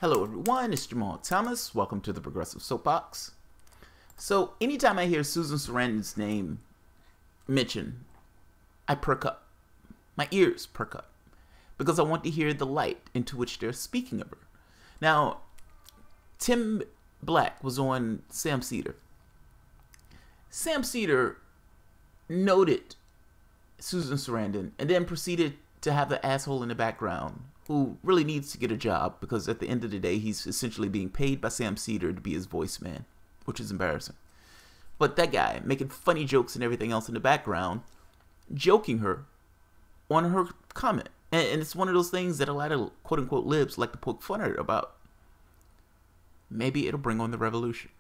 Hello everyone, it's Jamal Thomas. Welcome to the Progressive Soapbox. So anytime I hear Susan Sarandon's name mentioned, I perk up. My ears perk up. Because I want to hear the light into which they're speaking of her. Now, Tim Black was on Sam Seder. Sam Seder noted Susan Sarandon and then proceeded to have the asshole in the background who really needs to get a job because at the end of the day, he's essentially being paid by Sam Seder to be his voice man, which is embarrassing. But that guy making funny jokes and everything else in the background, joking her on her comment. And it's one of those things that a lot of quote-unquote libs like to poke fun at her about. Maybe it'll bring on the revolution.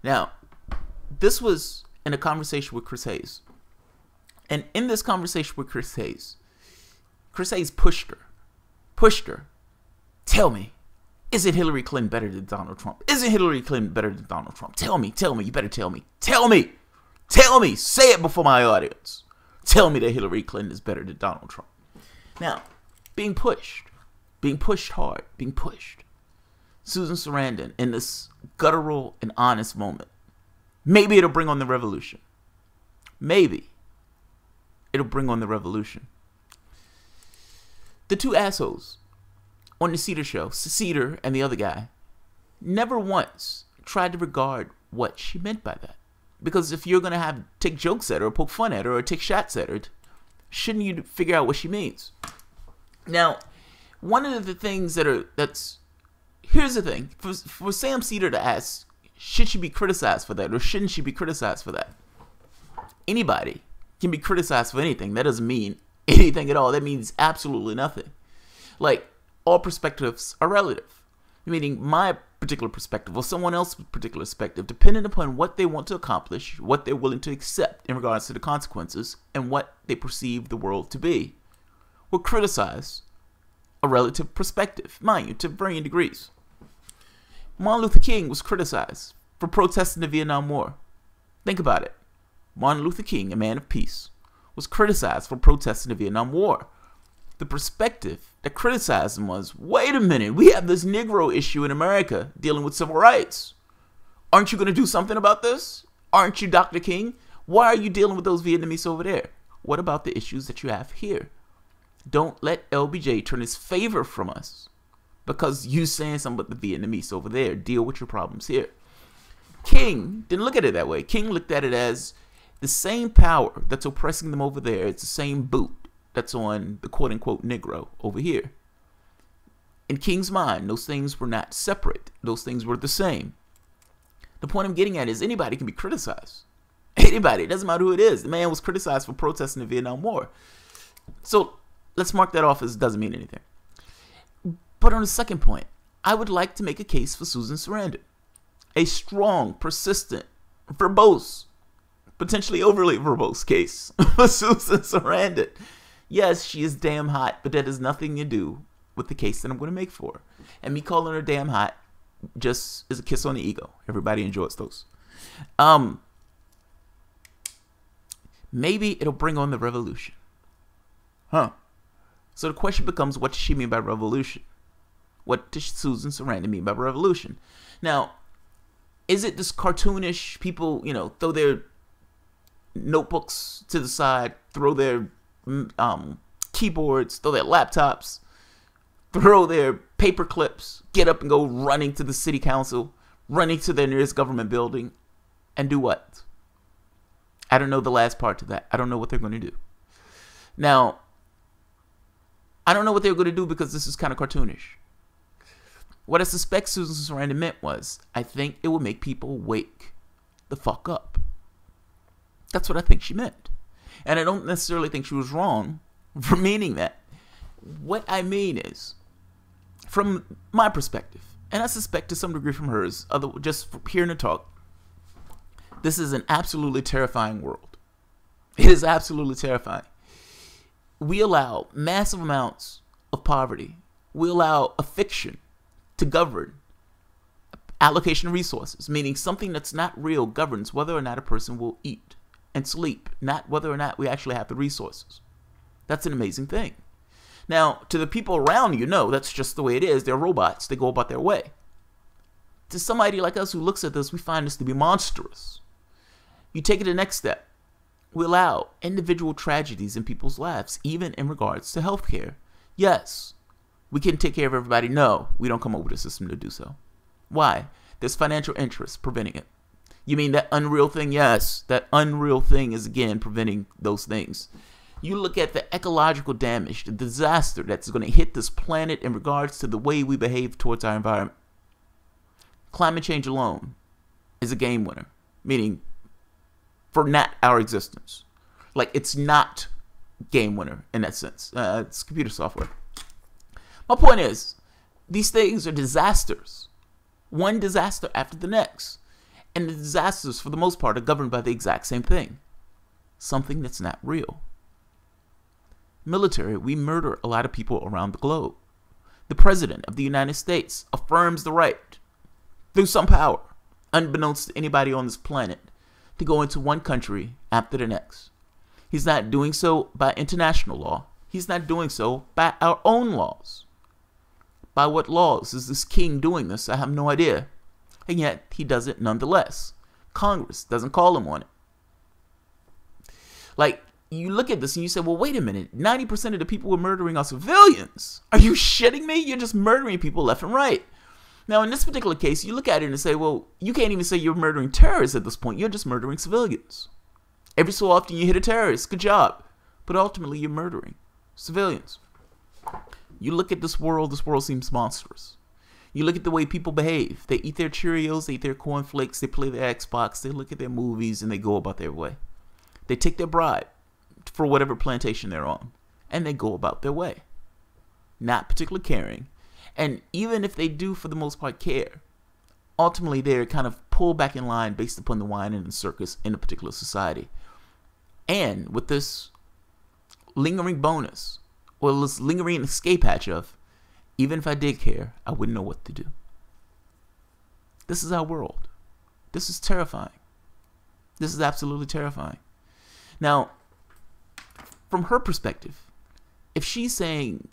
Now, this was in a conversation with Chris Hayes. And in this conversation with Chris Hayes pushed her. Tell me, isn't Hillary Clinton better than Donald Trump? Isn't Hillary Clinton better than Donald Trump? Tell me, you better tell me. Tell me, say it before my audience. Tell me that Hillary Clinton is better than Donald Trump. Now, being pushed hard. Susan Sarandon in this guttural and honest moment. Maybe it'll bring on the revolution. Maybe it'll bring on the revolution. The two assholes on the Seder show, Seder and the other guy, never once tried to regard what she meant by that. Because if you're going to take jokes at her or poke fun at her or take shots at her, shouldn't you figure out what she means? Now, one of the things here's the thing. For Sam Seder to ask, should she be criticized for that or shouldn't she be criticized for that? Anybody can be criticized for anything. That doesn't mean anything at all. That means absolutely nothing. Like, all perspectives are relative. Meaning my particular perspective or someone else's particular perspective, depending upon what they want to accomplish, what they're willing to accept in regards to the consequences, and what they perceive the world to be, will criticize a relative perspective, mind you, to varying degrees. Martin Luther King was criticized for protesting the Vietnam War. Think about it. Martin Luther King, a man of peace, was criticized for protesting the Vietnam War. The perspective that criticized him was, wait a minute, we have this Negro issue in America dealing with civil rights. Aren't you going to do something about this? Aren't you Dr. King? Why are you dealing with those Vietnamese over there? What about the issues that you have here? Don't let LBJ turn his favor from us because you saying something about the Vietnamese over there. Deal with your problems here. King didn't look at it that way. King looked at it as the same power that's oppressing them over there. It's the same boot that's on the quote-unquote Negro over here. In King's mind, those things were not separate. Those things were the same. The point I'm getting at is anybody can be criticized. Anybody. It doesn't matter who it is. The man was criticized for protesting the Vietnam War. So let's mark that off as doesn't mean anything. But on the second point, I would like to make a case for Susan Sarandon. A strong, persistent, verbose, potentially overly verbose case for Susan Sarandon. Yes, she is damn hot, but that has nothing to do with the case that I'm going to make for her. And me calling her damn hot just is a kiss on the ego. Everybody enjoys those. Maybe it'll bring on the revolution. So the question becomes, what does she mean by revolution? What does Susan Sarandon mean by revolution? Now, is it this cartoonish people, throw their notebooks to the side, throw their keyboards, throw their laptops, throw their paper clips, get up and go running to the city council, running to their nearest government building, and do what? I don't know the last part to that. I don't know what they're going to do. Now, I don't know what they're going to do because this is kind of cartoonish. What I suspect Susan Sarandon meant was, I think it will make people wake the fuck up. That's what I think she meant. And I don't necessarily think she was wrong for meaning that. What I mean is, from my perspective, and I suspect to some degree from hers, just from hearing her talk, this is an absolutely terrifying world. It is absolutely terrifying. We allow massive amounts of poverty. We allow a fiction to govern allocation of resources, meaning something that's not real governs whether or not a person will eat and sleep, not whether or not we actually have the resources. That's an amazing thing. Now, to the people around you, no, that's just the way it is. They're robots. They go about their way. To somebody like us who looks at this, we find this to be monstrous. You take it the next step. We allow individual tragedies in people's lives, even in regards to healthcare. Yes, we can take care of everybody. No, we don't come up with a system to do so. Why? There's financial interest preventing it. You mean that unreal thing? Yes, that unreal thing is, again, preventing those things. You look at the ecological damage, the disaster that's going to hit this planet in regards to the way we behave towards our environment. Climate change alone is a game winner, meaning for not our existence. Like, it's not game winner in that sense. It's computer software. My point is, these things are disasters. One disaster after the next. And the disasters, for the most part, are governed by the exact same thing. Something that's not real. Military, we murder a lot of people around the globe. The President of the United States affirms the right, through some power, unbeknownst to anybody on this planet, to go into one country after the next. He's not doing so by international law. He's not doing so by our own laws. By what laws is this king doing this? I have no idea. And yet, he does it nonetheless. Congress doesn't call him on it. Like, you look at this and you say, well, wait a minute. 90% of the people we're murdering are civilians. Are you shitting me? You're just murdering people left and right. Now, in this particular case, you look at it and say, well, you can't even say you're murdering terrorists at this point. You're just murdering civilians. Every so often you hit a terrorist. Good job. But ultimately, you're murdering civilians. You look at this world seems monstrous. You look at the way people behave. They eat their Cheerios, they eat their cornflakes, they play their Xbox, they look at their movies, and they go about their way. They take their bribe for whatever plantation they're on, and they go about their way. Not particularly caring. And even if they do, for the most part, care, ultimately they're kind of pulled back in line based upon the wine and the circus in a particular society. And with this lingering bonus, or this lingering escape hatch of, even if I did care, I wouldn't know what to do. This is our world. This is terrifying. This is absolutely terrifying. Now, from her perspective, if she's saying,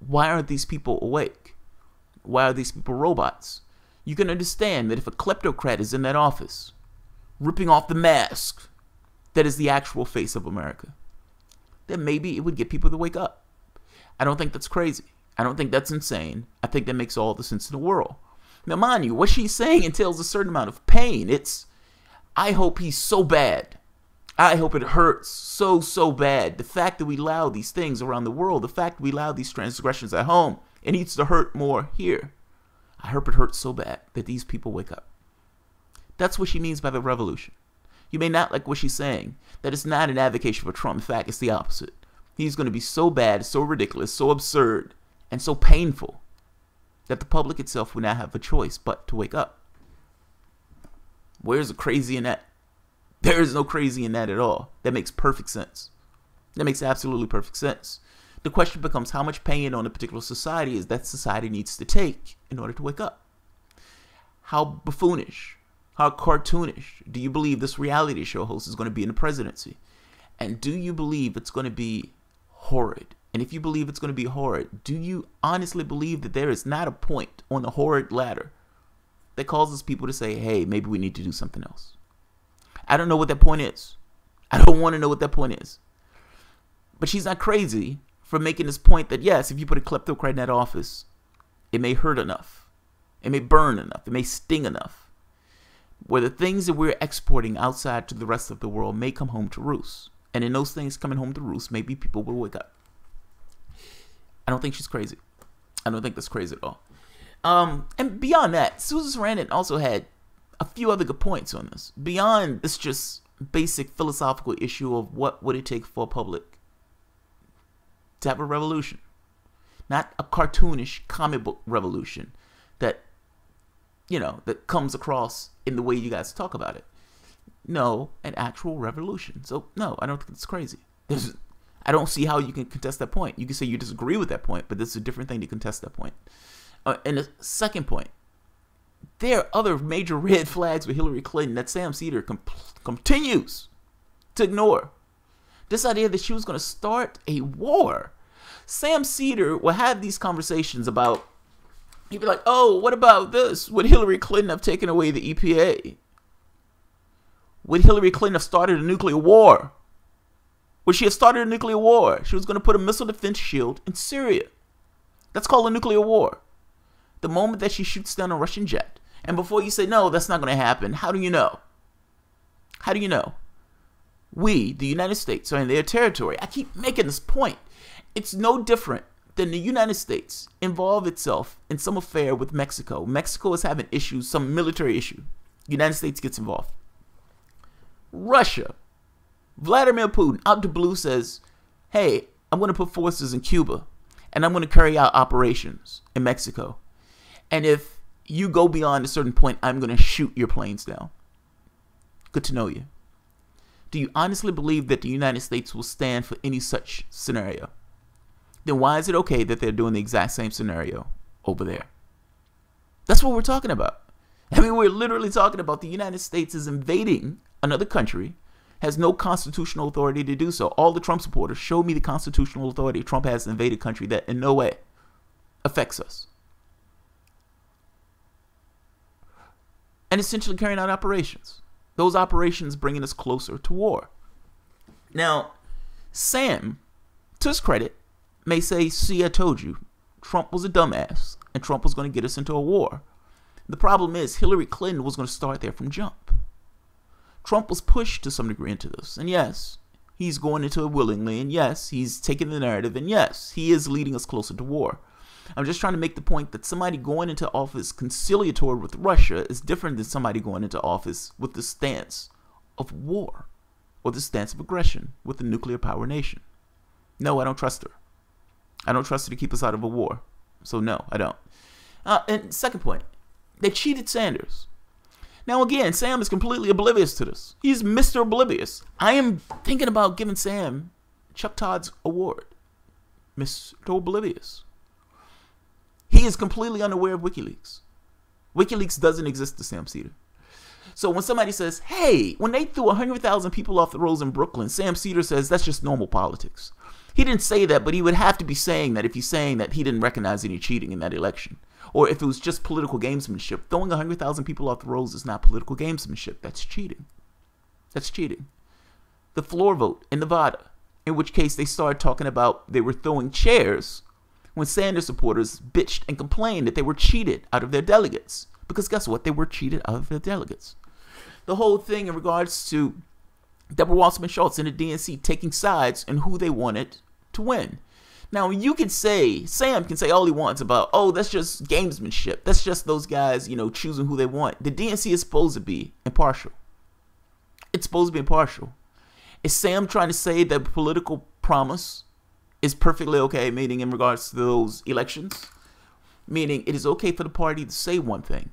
why aren't these people awake? Why are these people robots? You can understand that if a kleptocrat is in that office, ripping off the mask that is the actual face of America, then maybe it would get people to wake up. I don't think that's crazy. I don't think that's insane. I think that makes all the sense in the world. Now, mind you, what she's saying entails a certain amount of pain. It's, I hope he's so bad. I hope it hurts so bad. The fact that we allow these things around the world, the fact that we allow these transgressions at home, it needs to hurt more here. I hope it hurts so bad that these people wake up. That's what she means by the revolution. You may not like what she's saying, that it's not an advocacy for Trump. In fact, it's the opposite. He's going to be so bad, so ridiculous, so absurd, and so painful that the public itself will not have a choice but to wake up. Where's the crazy in that? There is no crazy in that at all. That makes perfect sense. That makes absolutely perfect sense. The question becomes how much pain on a particular society is that society needs to take in order to wake up. How buffoonish, how cartoonish do you believe this reality show host is going to be in the presidency? And do you believe it's going to be horrid? And if you believe it's going to be horrid, do you honestly believe that there is not a point on the horrid ladder that causes people to say, hey, maybe we need to do something else? I don't know what that point is. I don't want to know what that point is. But she's not crazy for making this point that, yes, if you put a kleptocrat in that office, it may hurt enough. It may burn enough. It may sting enough. Where the things that we're exporting outside to the rest of the world may come home to roost. And in those things coming home to roost, maybe people will wake up. I don't think she's crazy. I don't think that's crazy at all. And beyond that, Susan Sarandon also had a few other good points on this. Beyond this just basic philosophical issue of what would it take for a public to have a revolution. Not a cartoonish comic book revolution that, you know, that comes across in the way you guys talk about it. No, an actual revolution. So, no, I don't think it's crazy. I don't see how you can contest that point. You can say you disagree with that point, but this is a different thing to contest that point. And the second point, there are other major red flags with Hillary Clinton that Sam Seder continues to ignore. This idea that she was going to start a war. Sam Seder will have these conversations about, he'd be like, oh, what about this? Would Hillary Clinton have taken away the EPA? Would Hillary Clinton have started a nuclear war? Would she have started a nuclear war? She was going to put a missile defense shield in Syria. That's called a nuclear war. The moment that she shoots down a Russian jet. And before you say, no, that's not going to happen, how do you know? How do you know? We, the United States, are in their territory. I keep making this point. It's no different than the United States involve itself in some affair with Mexico. Mexico is having issues, some military issue. The United States gets involved. Russia, Vladimir Putin, out the blue says, hey, I'm going to put forces in Cuba, and I'm going to carry out operations in Mexico. And if you go beyond a certain point, I'm going to shoot your planes down. Good to know you. Do you honestly believe that the United States will stand for any such scenario? Then why is it okay that they're doing the exact same scenario over there? That's what we're talking about. I mean, we're literally talking about the United States is invading another country, has no constitutional authority to do so. All the Trump supporters, show me the constitutional authority Trump has to invade a country that in no way affects us. And essentially carrying out operations. Those operations bringing us closer to war. Now, Sam, to his credit, may say, see, I told you, Trump was a dumbass, and Trump was going to get us into a war. The problem is Hillary Clinton was going to start there from jump. Trump was pushed to some degree into this, and yes, he's going into it willingly, and yes, he's taking the narrative, and yes, he is leading us closer to war. I'm just trying to make the point that somebody going into office conciliatory with Russia is different than somebody going into office with the stance of war or the stance of aggression with a nuclear power nation. No, I don't trust her. I don't trust her to keep us out of a war. So no, I don't. And second point, they cheated Sanders. Now again, Sam is completely oblivious to this. He's Mr. Oblivious. I am thinking about giving Sam Chuck Todd's award. Mr. Oblivious. He is completely unaware of WikiLeaks. WikiLeaks doesn't exist to Sam Seder. So when somebody says, hey, when they threw 100,000 people off the rolls in Brooklyn, Sam Seder says that's just normal politics. He didn't say that, but he would have to be saying that if he's saying that he didn't recognize any cheating in that election. Or if it was just political gamesmanship. Throwing 100,000 people off the rolls is not political gamesmanship. That's cheating. That's cheating. The floor vote in Nevada, in which case they started talking about they were throwing chairs when Sanders supporters bitched and complained that they were cheated out of their delegates. Because guess what? They were cheated out of their delegates. The whole thing in regards to Deborah Wasserman Schultz and the DNC taking sides and who they wanted to win. Now, you can say, Sam can say all he wants about, oh, that's just gamesmanship. That's just those guys, choosing who they want. The DNC is supposed to be impartial. It's supposed to be impartial. Is Sam trying to say that political promise is perfectly okay, meaning in regards to those elections? Meaning it is okay for the party to say one thing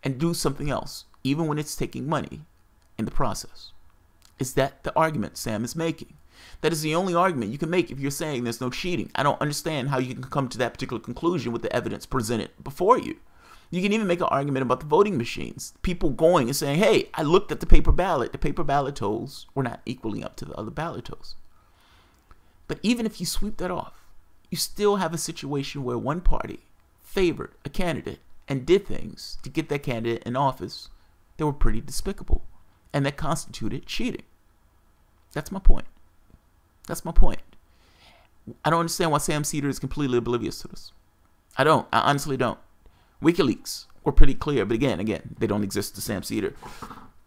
and do something else, even when it's taking money in the process. Is that the argument Sam is making? That is the only argument you can make if you're saying there's no cheating. I don't understand how you can come to that particular conclusion with the evidence presented before you. You can even make an argument about the voting machines. People going and saying, hey, I looked at the paper ballot. The paper ballot totals were not equaling up to the other ballot totals. But even if you sweep that off, you still have a situation where one party favored a candidate and did things to get that candidate in office that were pretty despicable and that constituted cheating. That's my point. That's my point. I don't understand why Sam Seder is completely oblivious to this. I don't. I honestly don't. WikiLeaks were pretty clear, but again, they don't exist to Sam Seder.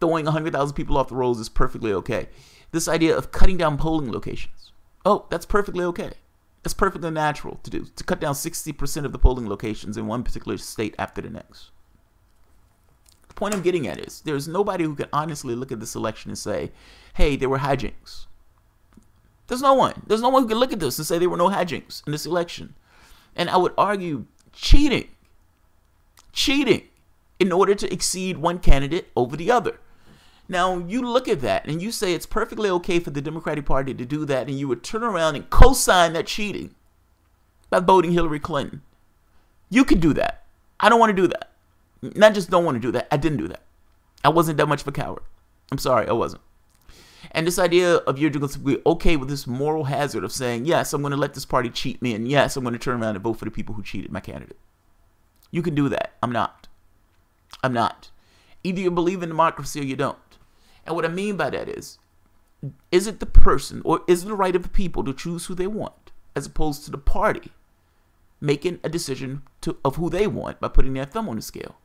Throwing 100,000 people off the rolls is perfectly okay. This idea of cutting down polling locations. Oh, that's perfectly okay. That's perfectly natural to do. To cut down 60% of the polling locations in one particular state after the next. The point I'm getting at is there's nobody who can honestly look at this election and say, hey, there were hijinks. There's no one. There's no one who can look at this and say there were no hijinks in this election. And I would argue cheating in order to exceed one candidate over the other. Now, you look at that and you say it's perfectly okay for the Democratic Party to do that, and you would turn around and co-sign that cheating by voting Hillary Clinton. You could do that. I don't want to do that. Not just don't want to do that. I didn't do that. I wasn't that much of a coward. I'm sorry, I wasn't. And this idea of you're going to be okay with this moral hazard of saying, yes, I'm going to let this party cheat me, and yes, I'm going to turn around and vote for the people who cheated my candidate. You can do that. I'm not. I'm not. Either you believe in democracy or you don't. And what I mean by that is it the person or is it the right of the people to choose who they want, as opposed to the party making a decision of who they want by putting their thumb on the scale?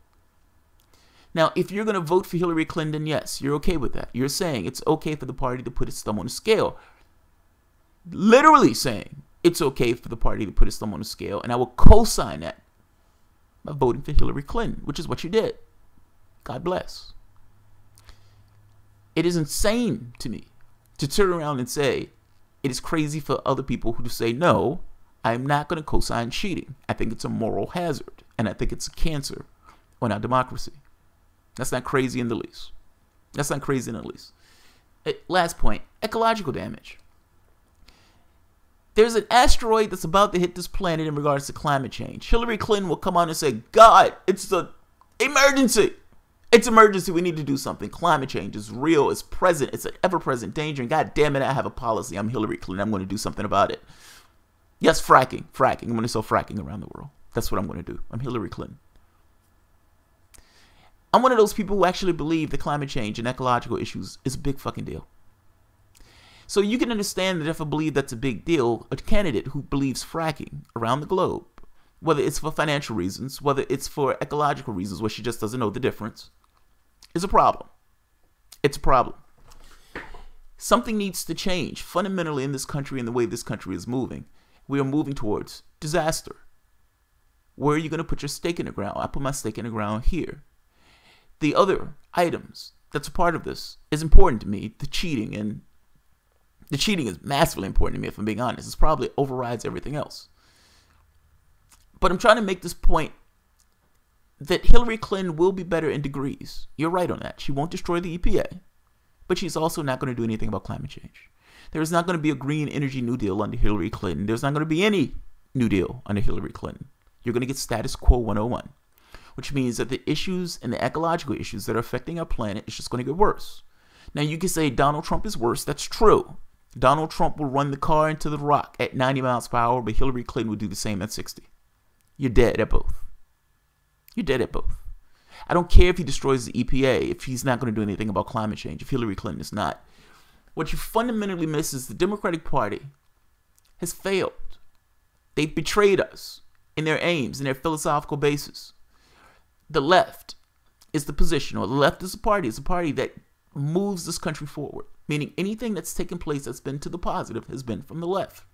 Now, if you're going to vote for Hillary Clinton, yes, you're okay with that. You're saying it's okay for the party to put its thumb on the scale. Literally saying it's okay for the party to put its thumb on the scale. And I will co-sign that by voting for Hillary Clinton, which is what you did. God bless. It is insane to me to turn around and say it is crazy for other people who say, no, I'm not going to co-sign cheating. I think it's a moral hazard. And I think it's a cancer on our democracy. That's not crazy in the least. That's not crazy in the least. Last point, ecological damage. There's an asteroid that's about to hit this planet in regards to climate change. Hillary Clinton will come on and say, God, it's an emergency. It's emergency. We need to do something. Climate change is real. It's present. It's an ever-present danger. And God damn it, I have a policy. I'm Hillary Clinton. I'm going to do something about it. Yes, fracking. Fracking. I'm going to sell fracking around the world. That's what I'm going to do. I'm Hillary Clinton. I'm one of those people who actually believe that climate change and ecological issues is a big fucking deal. So you can understand that if I believe that's a big deal, a candidate who believes fracking around the globe, whether it's for financial reasons, whether it's for ecological reasons where she just doesn't know the difference, is a problem. It's a problem. Something needs to change fundamentally in this country and the way this country is moving. We are moving towards disaster. Where are you going to put your stake in the ground? I put my stake in the ground here. The other items that's a part of this is important to me. The cheating is massively important to me, if I'm being honest. It probably overrides everything else. But I'm trying to make this point that Hillary Clinton will be better in degrees. You're right on that. She won't destroy the EPA, but she's also not going to do anything about climate change. There is not going to be a green energy New Deal under Hillary Clinton. There's not going to be any New Deal under Hillary Clinton. You're going to get status quo 101. Which means that the issues and the ecological issues that are affecting our planet is just going to get worse. Now, you can say Donald Trump is worse. That's true. Donald Trump will run the car into the rock at 90 miles per hour, but Hillary Clinton would do the same at 60. You're dead at both. You're dead at both. I don't care if he destroys the EPA, if he's not going to do anything about climate change, if Hillary Clinton is not. What you fundamentally miss is the Democratic Party has failed. They've betrayed us in their aims, in their philosophical basis. The left is the position, or the left is a party that moves this country forward. Meaning anything that's taken place that's been to the positive has been from the left.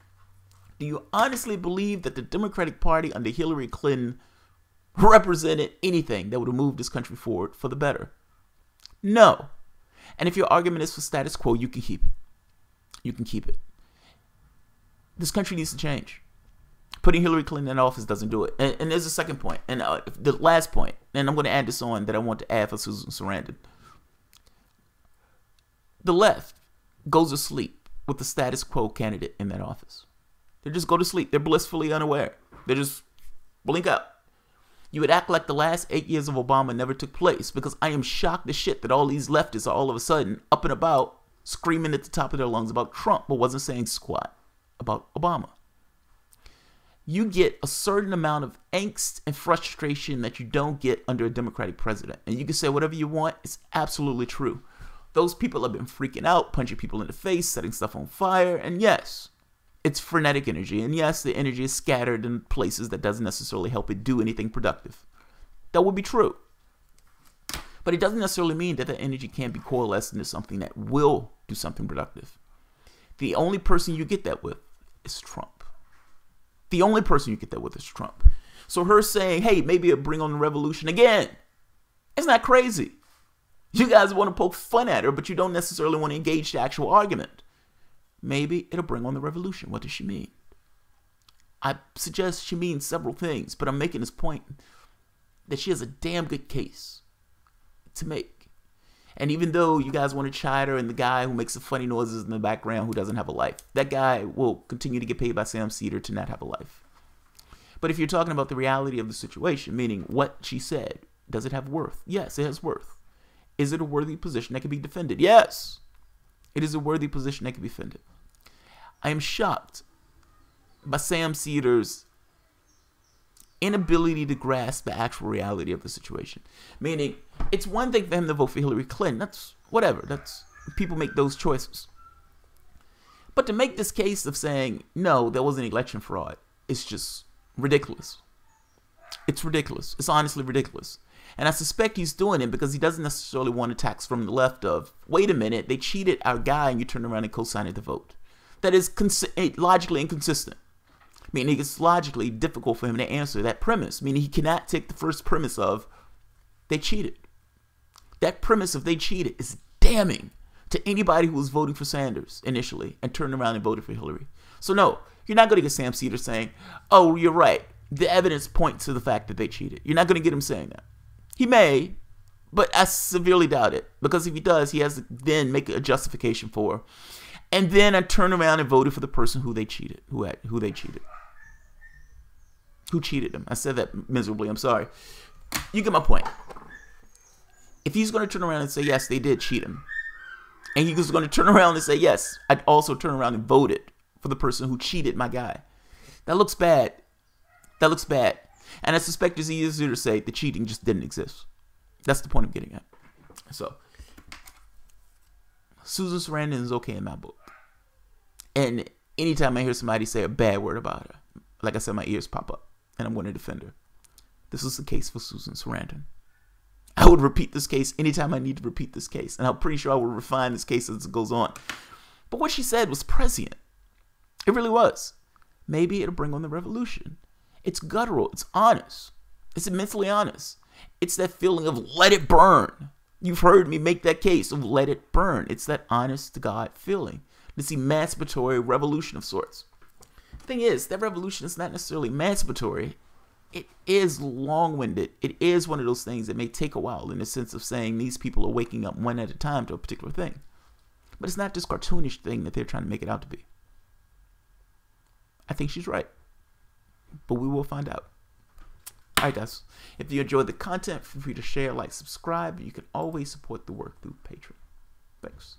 Do you honestly believe that the Democratic Party under Hillary Clinton represented anything that would have moved this country forward for the better? No. And if your argument is for status quo, you can keep it. You can keep it. This country needs to change. Putting Hillary Clinton in office doesn't do it. And there's a second point. And the last point, and I'm going to add this on that I want to add for Susan Sarandon. The left goes to sleep with the status quo candidate in that office. They just go to sleep. They're blissfully unaware. They just blink out. You would act like the last 8 years of Obama never took place, because I am shocked as shit that all these leftists are all of a sudden up and about screaming at the top of their lungs about Trump, but wasn't saying squat about Obama. You get a certain amount of angst and frustration that you don't get under a Democratic president. And you can say whatever you want. It's absolutely true. Those people have been freaking out, punching people in the face, setting stuff on fire. And yes, it's frenetic energy. And yes, the energy is scattered in places that doesn't necessarily help it do anything productive. That would be true. But it doesn't necessarily mean that the energy can't be coalesced into something that will do something productive. The only person you get that with is Trump. The only person you get that with is Trump. So her saying, hey, maybe it'll bring on the revolution again. It's not crazy. You guys want to poke fun at her, but you don't necessarily want to engage the actual argument. Maybe it'll bring on the revolution. What does she mean? I suggest she means several things, but I'm making this point that she has a damn good case to make. And even though you guys want to chide her and the guy who makes the funny noises in the background who doesn't have a life, that guy will continue to get paid by Sam Seder to not have a life. But if you're talking about the reality of the situation, meaning what she said, does it have worth? Yes, it has worth. Is it a worthy position that can be defended? Yes. It is a worthy position that can be defended. I am shocked by Sam Seder's inability to grasp the actual reality of the situation. Meaning, it's one thing for him to vote for Hillary Clinton. That's whatever. That's people make those choices. But to make this case of saying, no, there wasn't election fraud, it's just ridiculous. It's ridiculous. It's honestly ridiculous. And I suspect he's doing it because he doesn't necessarily want attacks from the left of, wait a minute, they cheated our guy and you turned around and co-signed the vote. That is logically inconsistent. Meaning it's logically difficult for him to answer that premise. Meaning he cannot take the first premise of, they cheated. That premise of they cheated is damning to anybody who was voting for Sanders initially and turned around and voted for Hillary. So no, you're not going to get Sam Seder saying, oh, you're right. The evidence points to the fact that they cheated. You're not going to get him saying that. He may, but I severely doubt it. Because if he does, he has to then make a justification for. And then I turn around and voted for the person who they cheated. Who they cheated. Who cheated them. I said that miserably. I'm sorry. You get my point. If he's going to turn around and say, yes, they did cheat him. And he's going to turn around and say, yes, I'd also turn around and voted for the person who cheated my guy. That looks bad. That looks bad. And I suspect it's easier to say the cheating just didn't exist. That's the point I'm getting at. So, Susan Sarandon is okay in my book. And anytime I hear somebody say a bad word about her, like I said, my ears pop up. And I'm going to defend her. This is the case for Susan Sarandon. I would repeat this case anytime I need to repeat this case. And I'm pretty sure I will refine this case as it goes on. But what she said was prescient. It really was. Maybe it'll bring on the revolution. It's guttural. It's honest. It's immensely honest. It's that feeling of let it burn. You've heard me make that case of let it burn. It's that honest to God feeling. This emancipatory revolution of sorts. Thing is, that revolution is not necessarily emancipatory. It is long-winded. It is one of those things that may take a while in the sense of saying these people are waking up one at a time to a particular thing. But it's not this cartoonish thing that they're trying to make it out to be. I think she's right. But we will find out. Alright guys, if you enjoyed the content, feel free to share, like, subscribe. You can always support the work through Patreon. Thanks.